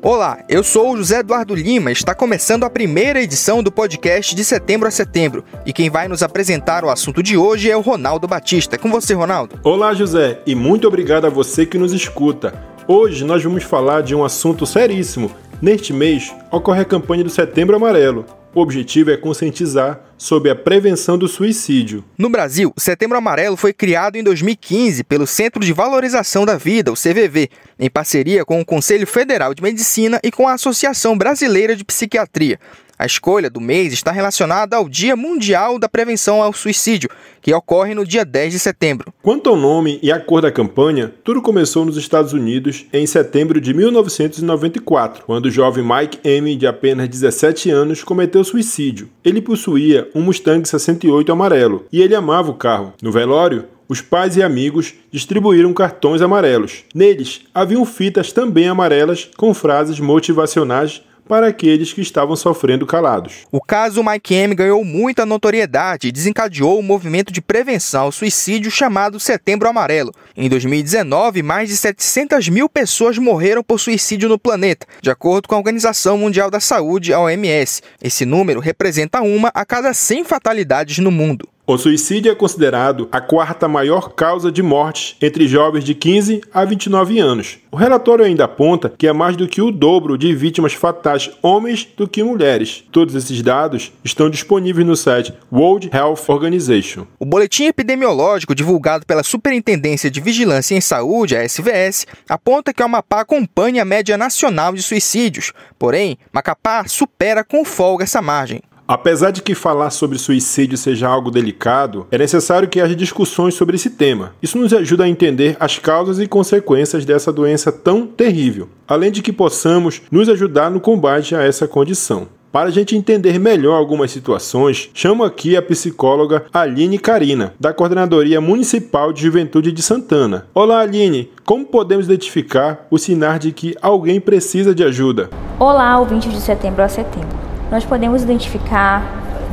Olá, eu sou o José Eduardo Lima e está começando a primeira edição do podcast de Setembro a Setembro. E quem vai nos apresentar o assunto de hoje é o Ronaldo Batista. Com você, Ronaldo. Olá, José, e muito obrigado a você que nos escuta. Hoje nós vamos falar de um assunto seríssimo. Neste mês, ocorre a campanha do Setembro Amarelo. O objetivo é conscientizar sobre a prevenção do suicídio. No Brasil, o Setembro Amarelo foi criado em 2015 pelo Centro de Valorização da Vida, o CVV, em parceria com o Conselho Federal de Medicina e com a Associação Brasileira de Psiquiatria. A escolha do mês está relacionada ao Dia Mundial da Prevenção ao Suicídio, que ocorre no dia 10 de setembro. Quanto ao nome e à cor da campanha, tudo começou nos Estados Unidos em setembro de 1994, quando o jovem Mike M., de apenas 17 anos, cometeu suicídio. Ele possuía um Mustang 68 amarelo e ele amava o carro. No velório, os pais e amigos distribuíram cartões amarelos. Neles, haviam fitas também amarelas com frases motivacionais para aqueles que estavam sofrendo calados. O caso Mike M. ganhou muita notoriedade e desencadeou um movimento de prevenção ao suicídio chamado Setembro Amarelo. Em 2019, mais de 700 mil pessoas morreram por suicídio no planeta, de acordo com a Organização Mundial da Saúde, a OMS. Esse número representa uma a cada 100 fatalidades no mundo. O suicídio é considerado a quarta maior causa de mortes entre jovens de 15 a 29 anos. O relatório ainda aponta que é mais do que o dobro de vítimas fatais homens do que mulheres. Todos esses dados estão disponíveis no site World Health Organization. O boletim epidemiológico divulgado pela Superintendência de Vigilância em Saúde, a SVS, aponta que o Amapá acompanha a média nacional de suicídios. Porém, Macapá supera com folga essa margem. Apesar de que falar sobre suicídio seja algo delicado, é necessário que haja discussões sobre esse tema. Isso nos ajuda a entender as causas e consequências dessa doença tão terrível, além de que possamos nos ajudar no combate a essa condição. Para a gente entender melhor algumas situações, chamo aqui a psicóloga Aline Carina, da Coordenadoria Municipal de Juventude de Santana. Olá, Aline, como podemos identificar os sinais de que alguém precisa de ajuda? Olá, ouvintes de Setembro a Setembro. Nós podemos identificar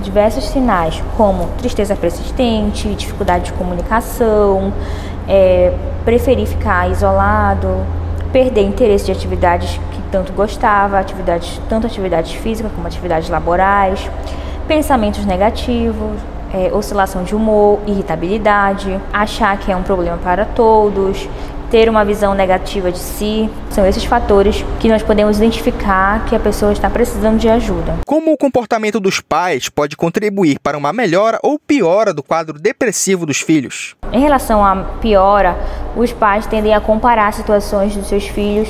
diversos sinais, como tristeza persistente, dificuldade de comunicação, preferir ficar isolado, perder interesse de atividades que tanto gostava, tanto atividades físicas como atividades laborais, pensamentos negativos, oscilação de humor, irritabilidade, achar que é um problema para todos, ter uma visão negativa de si. São esses fatores que nós podemos identificar que a pessoa está precisando de ajuda. Como o comportamento dos pais pode contribuir para uma melhora ou piora do quadro depressivo dos filhos? Em relação à piora, os pais tendem a comparar as situações dos seus filhos.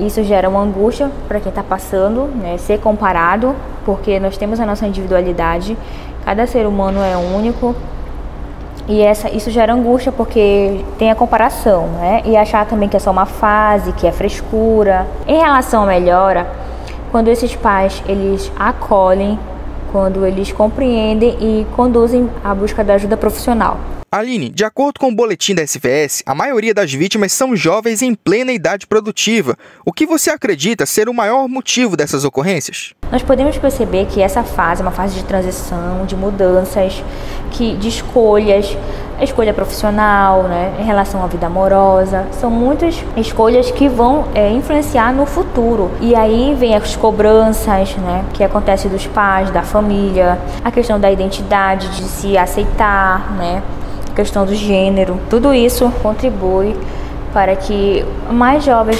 Isso gera uma angústia para quem está passando, ser comparado, porque nós temos a nossa individualidade, cada ser humano é único. E isso gera angústia porque tem a comparação, e achar também que é só uma fase, que é frescura. Em relação à melhora, quando esses pais eles acolhem, quando eles compreendem e conduzem à busca da ajuda profissional. Aline, de acordo com o boletim da SVS, a maioria das vítimas são jovens em plena idade produtiva. O que você acredita ser o maior motivo dessas ocorrências? Nós podemos perceber que essa fase é uma fase de transição, de mudanças, de escolhas, a escolha profissional, em relação à vida amorosa. São muitas escolhas que vão influenciar no futuro. E aí vem as cobranças, que acontecem dos pais, da família, a questão da identidade, de se aceitar, a questão do gênero. Tudo isso contribui para que mais jovens,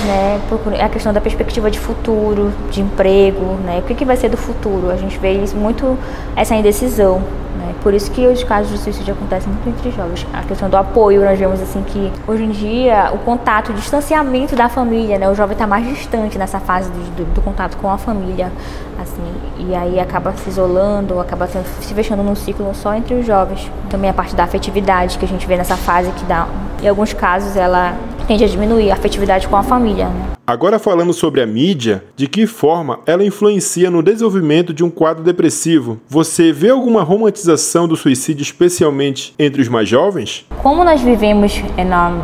procurem a questão da perspectiva de futuro, de emprego, o que vai ser do futuro. A gente vê isso muito, essa indecisão. Por isso que os casos de suicídio acontecem muito entre jovens. A questão do apoio, nós vemos assim que hoje em dia o contato, o distanciamento da família, o jovem está mais distante nessa fase do contato com a família, assim, e aí acaba se isolando, acaba se fechando num ciclo só entre os jovens. Também a parte da afetividade que a gente vê nessa fase que dá, em alguns casos, ela tende a diminuir a afetividade com a família. Agora falando sobre a mídia, de que forma ela influencia no desenvolvimento de um quadro depressivo? Você vê alguma romantização do suicídio, especialmente entre os mais jovens? Como nós vivemos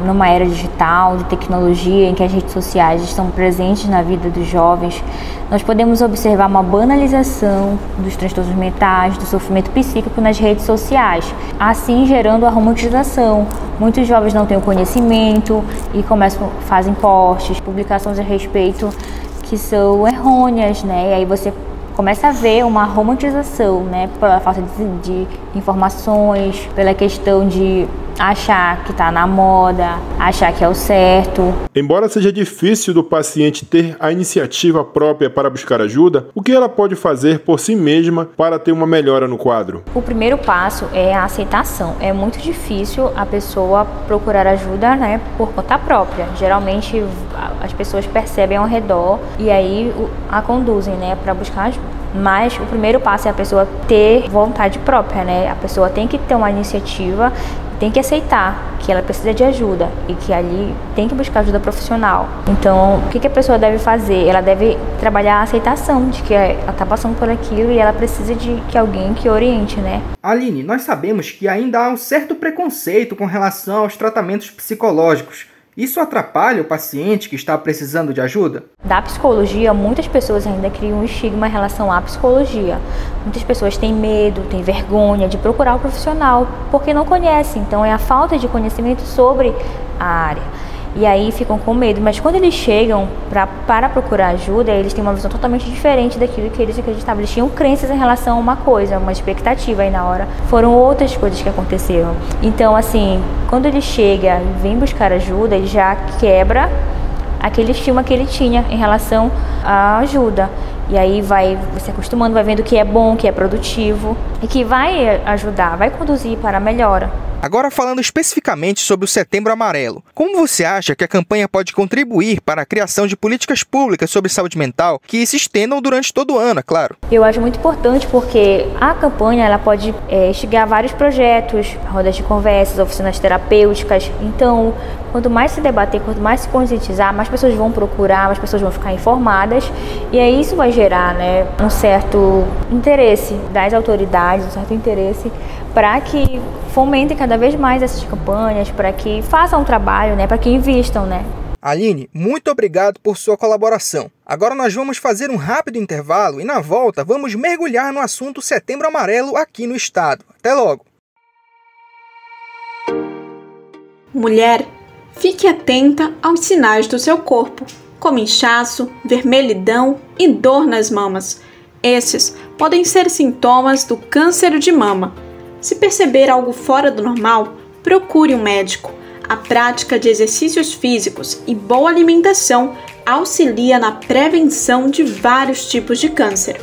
numa era digital, de tecnologia, em que as redes sociais estão presentes na vida dos jovens, nós podemos observar uma banalização dos transtornos mentais, do sofrimento psíquico nas redes sociais, assim gerando a romantização. Muitos jovens não têm o conhecimento e fazem posts, publicações a respeito que são errôneas, né? E aí você começa a ver uma romantização, né? Pela falta de informações, pela questão de achar que está na moda, achar que é o certo. Embora seja difícil do paciente ter a iniciativa própria para buscar ajuda, o que ela pode fazer por si mesma para ter uma melhora no quadro? O primeiro passo é a aceitação. É muito difícil a pessoa procurar ajuda, né, por conta própria. Geralmente as pessoas percebem ao redor e aí a conduzem, né, para buscar ajuda. Mas o primeiro passo é a pessoa ter vontade própria, né? A pessoa tem que ter uma iniciativa, tem que aceitar que ela precisa de ajuda e que ali tem que buscar ajuda profissional. Então, o que a pessoa deve fazer? Ela deve trabalhar a aceitação de que ela está passando por aquilo e ela precisa de que alguém que oriente, né? Aline, nós sabemos que ainda há um certo preconceito com relação aos tratamentos psicológicos. Isso atrapalha o paciente que está precisando de ajuda? Da psicologia, muitas pessoas ainda criam um estigma em relação à psicologia. Muitas pessoas têm medo, têm vergonha de procurar o profissional, porque não conhecem. Então é a falta de conhecimento sobre a área. E aí ficam com medo, mas quando eles chegam para procurar ajuda, eles têm uma visão totalmente diferente daquilo que eles acreditavam. Eles tinham crenças em relação a uma coisa, uma expectativa, aí na hora foram outras coisas que aconteceram. Então, assim, quando ele chega e vem buscar ajuda, ele já quebra aquele estigma que ele tinha em relação à ajuda. E aí vai se acostumando, vai vendo que é bom, que é produtivo e que vai ajudar, vai conduzir para a melhora. Agora falando especificamente sobre o Setembro Amarelo, como você acha que a campanha pode contribuir para a criação de políticas públicas sobre saúde mental que se estendam durante todo o ano, é claro? Eu acho muito importante porque a campanha ela pode instigar vários projetos, rodas de conversas, oficinas terapêuticas. Então, quanto mais se debater, quanto mais se conscientizar, mais pessoas vão procurar, mais pessoas vão ficar informadas e aí isso vai gerar, né, um certo interesse das autoridades, um certo interesse para que fomentem cada vez mais essas campanhas, para que façam um trabalho, né, para que invistam, né. Aline, muito obrigado por sua colaboração. Agora nós vamos fazer um rápido intervalo e na volta vamos mergulhar no assunto Setembro Amarelo aqui no estado. Até logo! Mulher, fique atenta aos sinais do seu corpo, como inchaço, vermelhidão e dor nas mamas. Esses podem ser sintomas do câncer de mama. Se perceber algo fora do normal, procure um médico. A prática de exercícios físicos e boa alimentação auxilia na prevenção de vários tipos de câncer.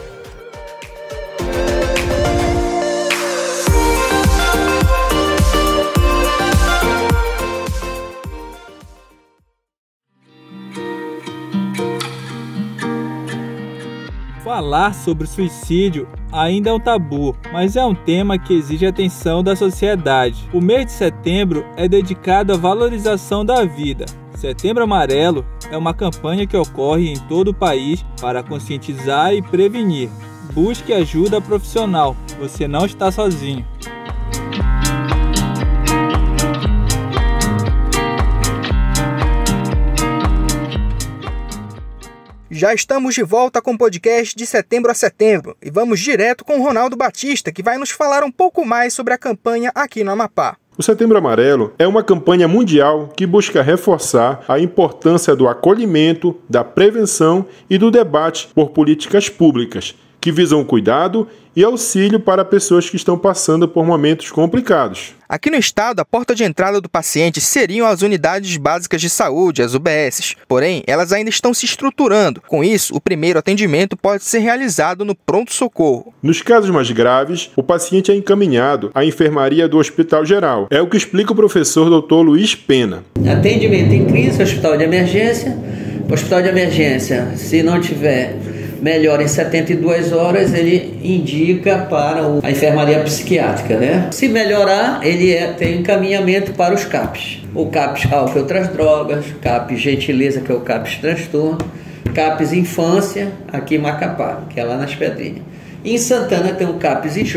Falar sobre suicídio ainda é um tabu, mas é um tema que exige atenção da sociedade. O mês de setembro é dedicado à valorização da vida. Setembro Amarelo é uma campanha que ocorre em todo o país para conscientizar e prevenir. Busque ajuda profissional, você não está sozinho. Já estamos de volta com o podcast de Setembro a Setembro e vamos direto com o Ronaldo Batista, que vai nos falar um pouco mais sobre a campanha aqui no Amapá. O Setembro Amarelo é uma campanha mundial que busca reforçar a importância do acolhimento, da prevenção e do debate por políticas públicas que visam o cuidado e auxílio para pessoas que estão passando por momentos complicados. Aqui no estado, a porta de entrada do paciente seriam as unidades básicas de saúde, as UBSs. Porém, elas ainda estão se estruturando. Com isso, o primeiro atendimento pode ser realizado no pronto-socorro. Nos casos mais graves, o paciente é encaminhado à enfermaria do Hospital Geral. É o que explica o professor Dr. Luiz Pena. Atendimento em crise, hospital de emergência. Hospital de emergência, se não tiver melhor em 72 horas, ele indica para a enfermaria psiquiátrica, né? Se melhorar, ele tem encaminhamento para os CAPs. O CAPs álcool e outras drogas, CAPs gentileza, que é o CAPs transtorno, CAPs infância, aqui em Macapá, que é lá nas Pedrinhas. E em Santana tem o CAPs IJ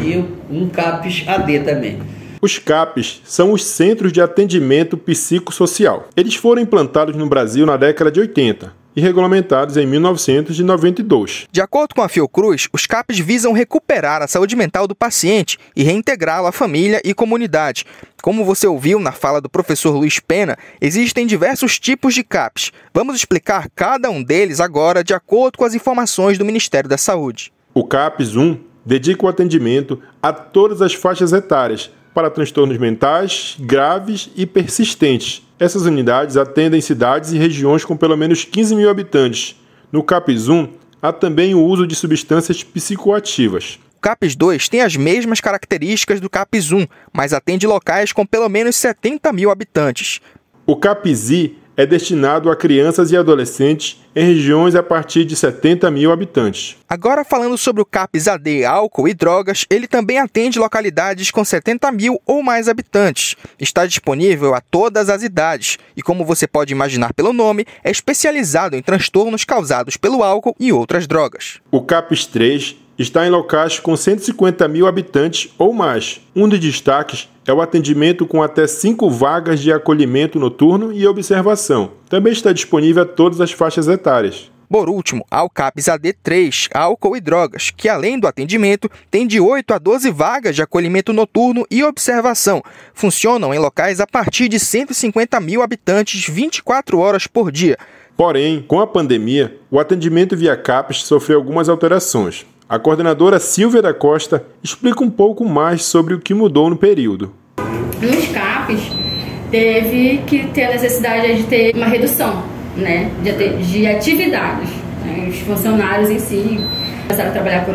e um CAPs AD também. Os CAPs são os Centros de Atendimento Psicossocial. Eles foram implantados no Brasil na década de 80. e regulamentados em 1992. De acordo com a Fiocruz, os CAPs visam recuperar a saúde mental do paciente e reintegrá-lo à família e comunidade. Como você ouviu na fala do professor Luiz Pena, existem diversos tipos de CAPs. Vamos explicar cada um deles agora de acordo com as informações do Ministério da Saúde. O CAPS 1 dedica o atendimento a todas as faixas etárias para transtornos mentais graves e persistentes. Essas unidades atendem cidades e regiões com pelo menos 15 mil habitantes. No CAPS 1, há também o uso de substâncias psicoativas. O CAPS 2 tem as mesmas características do CAPS 1, mas atende locais com pelo menos 70 mil habitantes. O CAPS I é destinado a crianças e adolescentes em regiões a partir de 70 mil habitantes. Agora, falando sobre o CAPS AD, álcool e drogas, ele também atende localidades com 70 mil ou mais habitantes. Está disponível a todas as idades e, como você pode imaginar pelo nome, é especializado em transtornos causados pelo álcool e outras drogas. O CAPS 3 está em locais com 150 mil habitantes ou mais. Um dos destaques é o atendimento com até 5 vagas de acolhimento noturno e observação. Também está disponível a todas as faixas etárias. Por último, há o CAPS AD3, álcool e drogas, que além do atendimento, tem de 8 a 12 vagas de acolhimento noturno e observação. Funcionam em locais a partir de 150 mil habitantes 24 horas por dia. Porém, com a pandemia, o atendimento via CAPS sofreu algumas alterações. A coordenadora Silvia da Costa explica um pouco mais sobre o que mudou no período. Nos CAPs, teve que ter a necessidade de ter uma redução, né, de atividades. Né? Os funcionários em si começaram a trabalhar por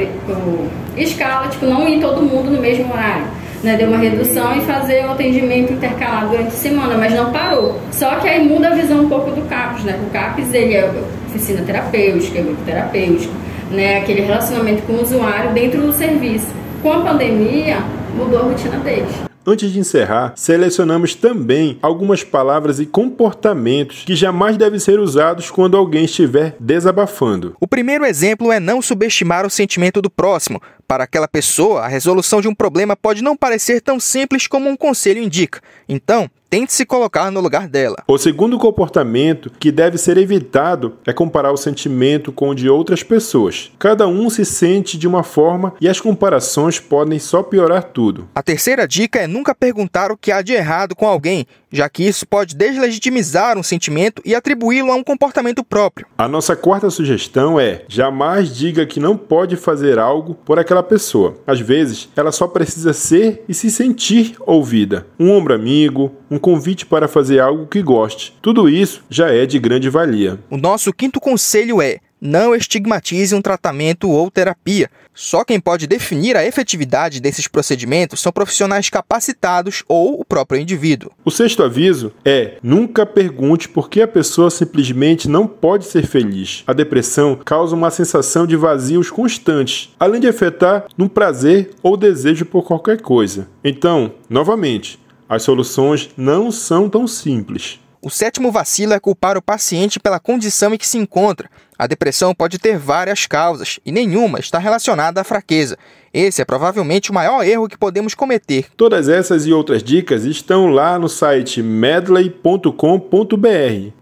escala, não ir todo mundo no mesmo horário. Né? Deu uma redução e fazer o atendimento intercalado durante a semana, mas não parou. Só que aí muda a visão um pouco do CAPs. Né? O CAPs ele é oficina terapêutica, grupo terapêutico, né? Aquele relacionamento com o usuário dentro do serviço. Com a pandemia, mudou a rotina deles. Antes de encerrar, selecionamos também algumas palavras e comportamentos que jamais devem ser usados quando alguém estiver desabafando. O primeiro exemplo é não subestimar o sentimento do próximo. Para aquela pessoa, a resolução de um problema pode não parecer tão simples como um conselho indica. Então, tente se colocar no lugar dela. O segundo comportamento que deve ser evitado é comparar o sentimento com o de outras pessoas. Cada um se sente de uma forma e as comparações podem só piorar tudo. A terceira dica é nunca perguntar o que há de errado com alguém, já que isso pode deslegitimizar um sentimento e atribuí-lo a um comportamento próprio. A nossa quarta sugestão é: jamais diga que não pode fazer algo por aquela pessoa. Às vezes, ela só precisa ser e se sentir ouvida. Um ombro amigo, um convite para fazer algo que goste. Tudo isso já é de grande valia. O nosso quinto conselho é: não estigmatize um tratamento ou terapia. Só quem pode definir a efetividade desses procedimentos são profissionais capacitados ou o próprio indivíduo. O sexto aviso é: nunca pergunte por que a pessoa simplesmente não pode ser feliz. A depressão causa uma sensação de vazios constantes, além de afetar no prazer ou desejo por qualquer coisa. Então, novamente, as soluções não são tão simples. O sétimo vacilo é culpar o paciente pela condição em que se encontra. A depressão pode ter várias causas e nenhuma está relacionada à fraqueza. Esse é provavelmente o maior erro que podemos cometer. Todas essas e outras dicas estão lá no site medley.com.br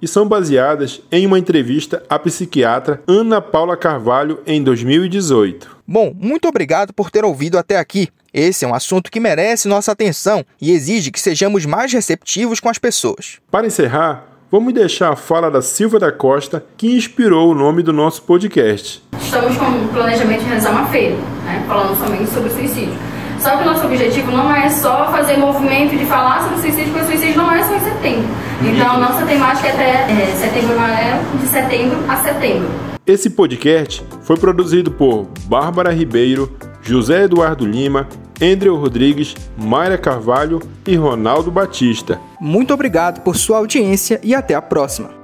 e são baseadas em uma entrevista à psiquiatra Ana Paula Carvalho em 2018. Bom, muito obrigado por ter ouvido até aqui. Esse é um assunto que merece nossa atenção e exige que sejamos mais receptivos com as pessoas. Para encerrar, vamos deixar a fala da Silvia da Costa, que inspirou o nome do nosso podcast. Estamos com o planejamento de realizar uma feira, né, falando somente sobre suicídio. Só que o nosso objetivo não é só fazer movimento de falar sobre suicídio, porque o suicídio não é só em setembro. Então, a nossa temática é até Setembro Amarelo, de setembro a setembro. Esse podcast foi produzido por Bárbara Ribeiro, José Eduardo Lima, Andrew Rodrigues, Mayra Carvalho e Ronaldo Batista. Muito obrigado por sua audiência e até a próxima.